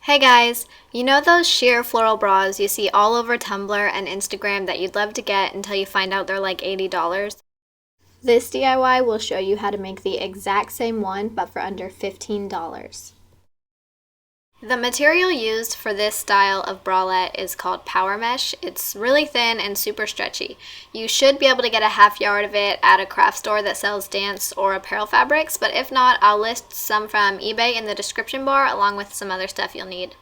Hey guys, you know those sheer floral bras you see all over Tumblr and Instagram that you'd love to get until you find out they're like $80? This DIY will show you how to make the exact same one but for under $15. The material used for this style of bralette is called power mesh. It's really thin and super stretchy. You should be able to get a half yard of it at a craft store that sells dance or apparel fabrics, but if not, I'll list some from eBay in the description bar along with some other stuff you'll need.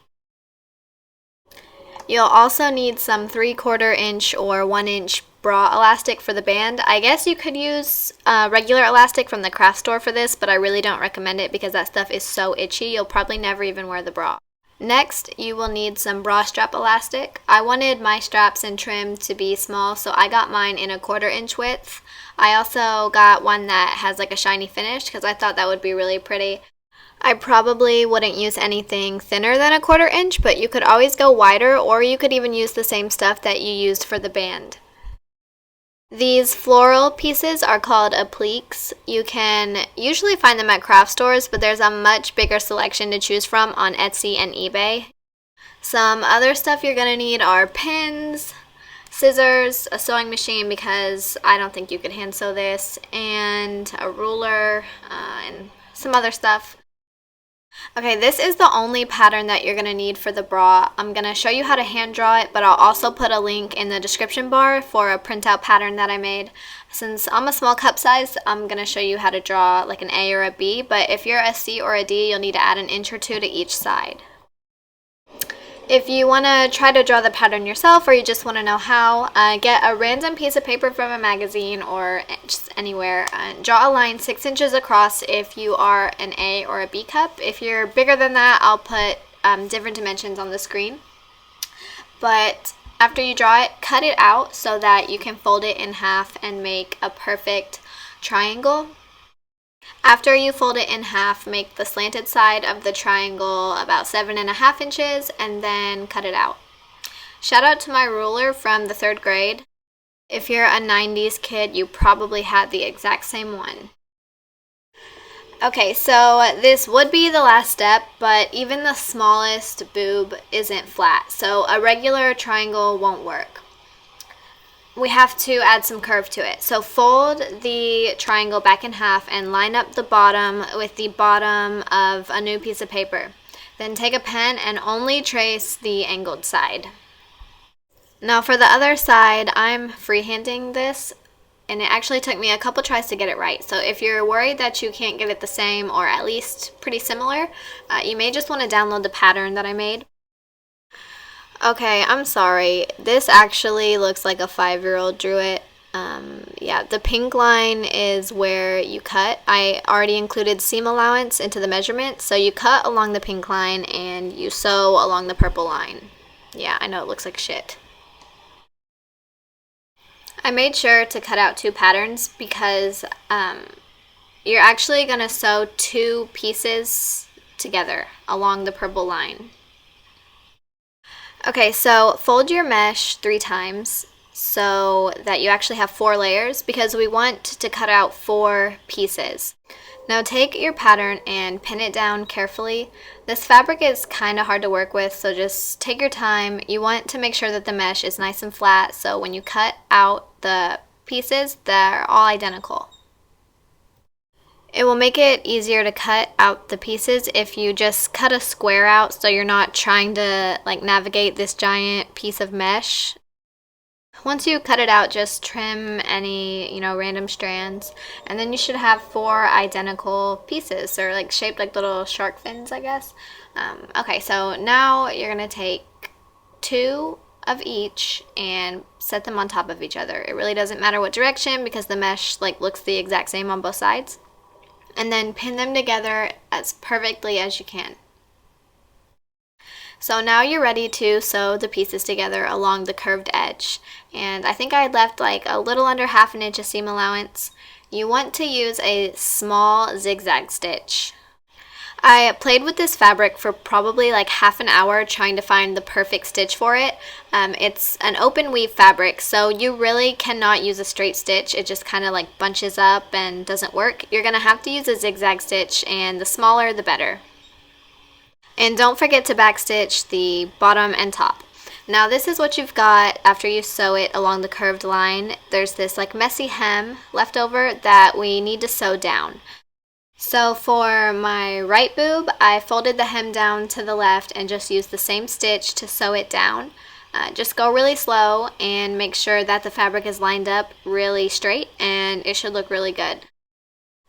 You'll also need some 3/4 inch or 1 inch bra elastic for the band. I guess you could use regular elastic from the craft store for this, but I really don't recommend it because that stuff is so itchy you'll probably never even wear the bra. Next, you will need some bra strap elastic. I wanted my straps and trim to be small, so I got mine in a 1/4 inch width. I also got one that has like a shiny finish because I thought that would be really pretty. I probably wouldn't use anything thinner than a 1/4 inch, but you could always go wider, or you could even use the same stuff that you used for the band. These floral pieces are called appliques. You can usually find them at craft stores, but there's a much bigger selection to choose from on Etsy and eBay. Some other stuff you're gonna need are pins, scissors, a sewing machine because I don't think you could hand sew this, and a ruler, and some other stuff. Okay, this is the only pattern that you're going to need for the bra. I'm going to show you how to hand draw it, but I'll also put a link in the description bar for a printout pattern that I made. Since I'm a small cup size, I'm going to show you how to draw like an A or a B, but if you're a C or a D, you'll need to add an inch or two to each side. If you want to try to draw the pattern yourself or you just want to know how, get a random piece of paper from a magazine or just anywhere. Draw a line 6 inches across if you are an A or a B cup. If you're bigger than that, I'll put different dimensions on the screen. But after you draw it, cut it out so that you can fold it in half and make a perfect triangle. After you fold it in half, make the slanted side of the triangle about 7.5 inches and then cut it out. Shout out to my ruler from the 3rd grade. If you're a 90s kid, you probably had the exact same one. Okay, so this would be the last step, but even the smallest boob isn't flat, so a regular triangle won't work. We have to add some curve to it. So fold the triangle back in half and line up the bottom with the bottom of a new piece of paper. Then take a pen and only trace the angled side. Now for the other side, I'm freehanding this, and it actually took me a couple tries to get it right. So if you're worried that you can't get it the same or at least pretty similar, you may just want to download the pattern that I made. Okay, I'm sorry. This actually looks like a 5-year-old drew it. Yeah, the pink line is where you cut. I already included seam allowance into the measurement, so you cut along the pink line and you sew along the purple line. Yeah, I know it looks like shit. I made sure to cut out 2 patterns because you're actually going to sew 2 pieces together along the purple line. Okay, so fold your mesh 3 times so that you actually have 4 layers because we want to cut out 4 pieces. Now take your pattern and pin it down carefully. This fabric is kind of hard to work with, so just take your time. You want to make sure that the mesh is nice and flat so when you cut out the pieces, they're all identical. It will make it easier to cut out the pieces if you just cut a square out so you're not trying to like navigate this giant piece of mesh. Once you cut it out, just trim any, random strands, and then you should have 4 identical pieces. They're like shaped like little shark fins, I guess. Okay, so now you're going to take 2 of each and set them on top of each other. It really doesn't matter what direction because the mesh looks the exact same on both sides. And then pin them together as perfectly as you can. So now you're ready to sew the pieces together along the curved edge. And I think I left like a little under 1/2 inch of seam allowance. You want to use a small zigzag stitch. I played with this fabric for probably like half an hour trying to find the perfect stitch for it. It's an open weave fabric, so you really cannot use a straight stitch. It just kind of like bunches up and doesn't work. You're going to have to use a zigzag stitch, and the smaller the better. And don't forget to backstitch the bottom and top. Now this is what you've got after you sew it along the curved line. There's this like messy hem left over that we need to sew down. So for my right boob, I folded the hem down to the left and just used the same stitch to sew it down. Just go really slow and make sure that the fabric is lined up really straight, and it should look really good.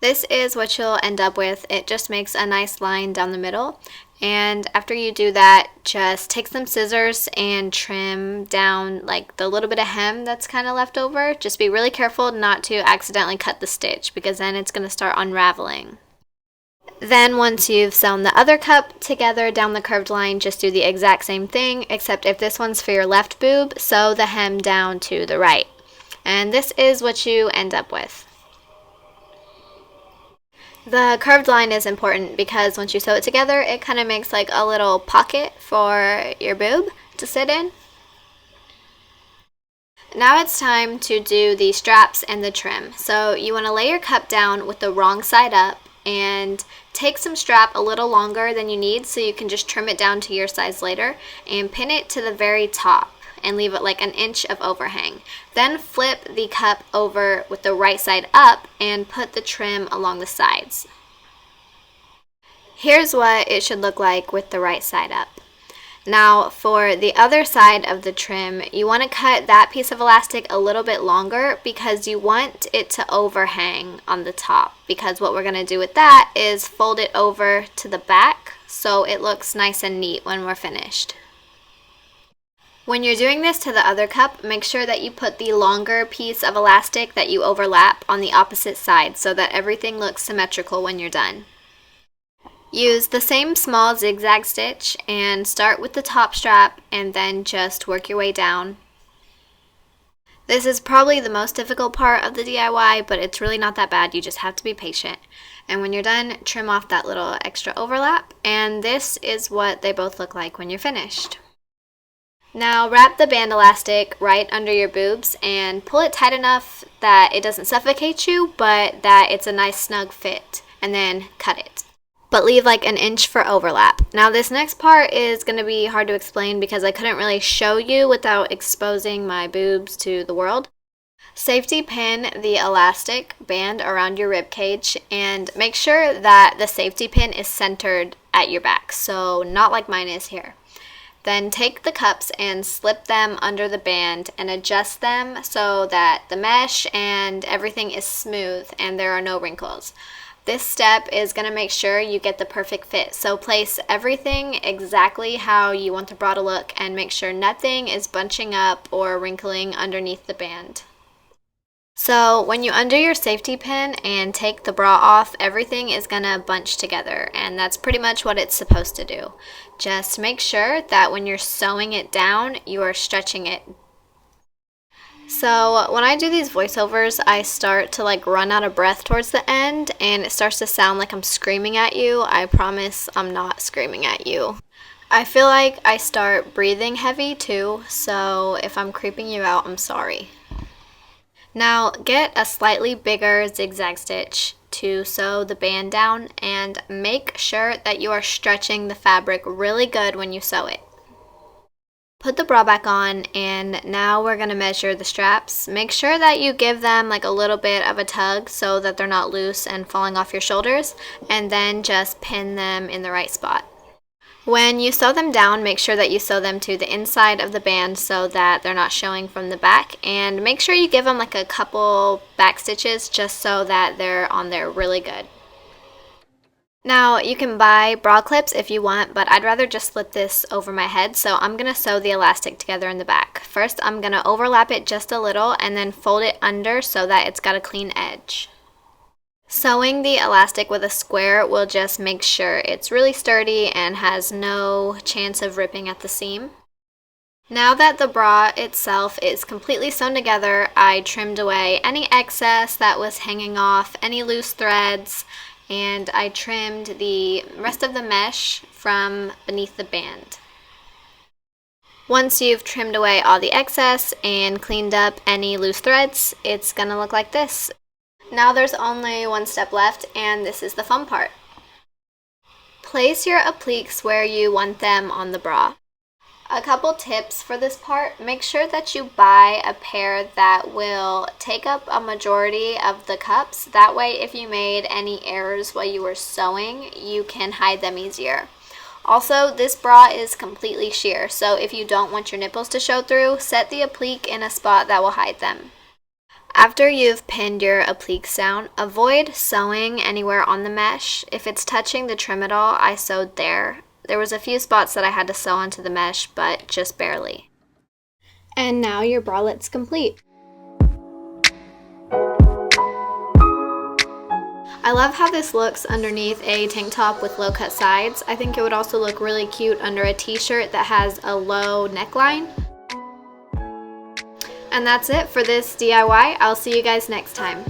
This is what you'll end up with. It just makes a nice line down the middle. And after you do that, just take some scissors and trim down like the little bit of hem that's kind of left over. Just be really careful not to accidentally cut the stitch, because then it's going to start unraveling. Then once you've sewn the other cup together down the curved line, just do the exact same thing, except if this one's for your left boob, sew the hem down to the right. And this is what you end up with. The curved line is important because once you sew it together, it kind of makes like a little pocket for your boob to sit in. Now it's time to do the straps and the trim. So you want to lay your cup down with the wrong side up and take some strap a little longer than you need, so you can just trim it down to your size later, and pin it to the very top and leave it like 1 inch of overhang. Then flip the cup over with the right side up and put the trim along the sides. Here's what it should look like with the right side up. Now for the other side of the trim, you want to cut that piece of elastic a little bit longer because you want it to overhang on the top, because what we're going to do with that is fold it over to the back so it looks nice and neat when we're finished. When you're doing this to the other cup, make sure that you put the longer piece of elastic that you overlap on the opposite side so that everything looks symmetrical when you're done. Use the same small zigzag stitch and start with the top strap and then just work your way down. This is probably the most difficult part of the DIY, but it's really not that bad. You just have to be patient. And when you're done, trim off that little extra overlap, and this is what they both look like when you're finished. Now wrap the band elastic right under your boobs and pull it tight enough that it doesn't suffocate you, but that it's a nice snug fit, and then cut it. But leave like 1 inch for overlap. Now this next part is going to be hard to explain because I couldn't really show you without exposing my boobs to the world. Safety pin the elastic band around your rib cage and make sure that the safety pin is centered at your back, so not like mine is here. Then take the cups and slip them under the band and adjust them so that the mesh and everything is smooth and there are no wrinkles. This step is going to make sure you get the perfect fit. So place everything exactly how you want the bra to look and make sure nothing is bunching up or wrinkling underneath the band. So when you undo your safety pin and take the bra off, everything is going to bunch together, and that's pretty much what it's supposed to do. Just make sure that when you're sewing it down, you are stretching it. So when I do these voiceovers, I start to like run out of breath towards the end, and it starts to sound like I'm screaming at you. I promise I'm not screaming at you. I feel like I start breathing heavy too, so if I'm creeping you out, I'm sorry. Now get a slightly bigger zigzag stitch to sew the band down and make sure that you are stretching the fabric really good when you sew it. Put the bra back on, and now we're going to measure the straps. Make sure that you give them like a little bit of a tug so that they're not loose and falling off your shoulders, and then just pin them in the right spot. When you sew them down, make sure that you sew them to the inside of the band so that they're not showing from the back, and make sure you give them like a couple back stitches just so that they're on there really good. Now you can buy bra clips if you want, but I'd rather just slip this over my head, so I'm going to sew the elastic together in the back. First I'm going to overlap it just a little and then fold it under so that it's got a clean edge. Sewing the elastic with a square will just make sure it's really sturdy and has no chance of ripping at the seam. Now that the bra itself is completely sewn together, I trimmed away any excess that was hanging off, any loose threads, and I trimmed the rest of the mesh from beneath the band. Once you've trimmed away all the excess and cleaned up any loose threads, it's gonna look like this. Now there's only one step left, and this is the fun part. Place your appliques where you want them on the bra. A couple tips for this part: make sure that you buy a pair that will take up a majority of the cups. That way, if you made any errors while you were sewing, you can hide them easier. Also, this bra is completely sheer, so if you don't want your nipples to show through, set the applique in a spot that will hide them. After you've pinned your appliques down, avoid sewing anywhere on the mesh. If it's touching the trim at all, I sewed there. There was a few spots that I had to sew onto the mesh, but just barely. And now your bralette's complete. I love how this looks underneath a tank top with low cut sides. I think it would also look really cute under a t-shirt that has a low neckline. And that's it for this DIY. I'll see you guys next time.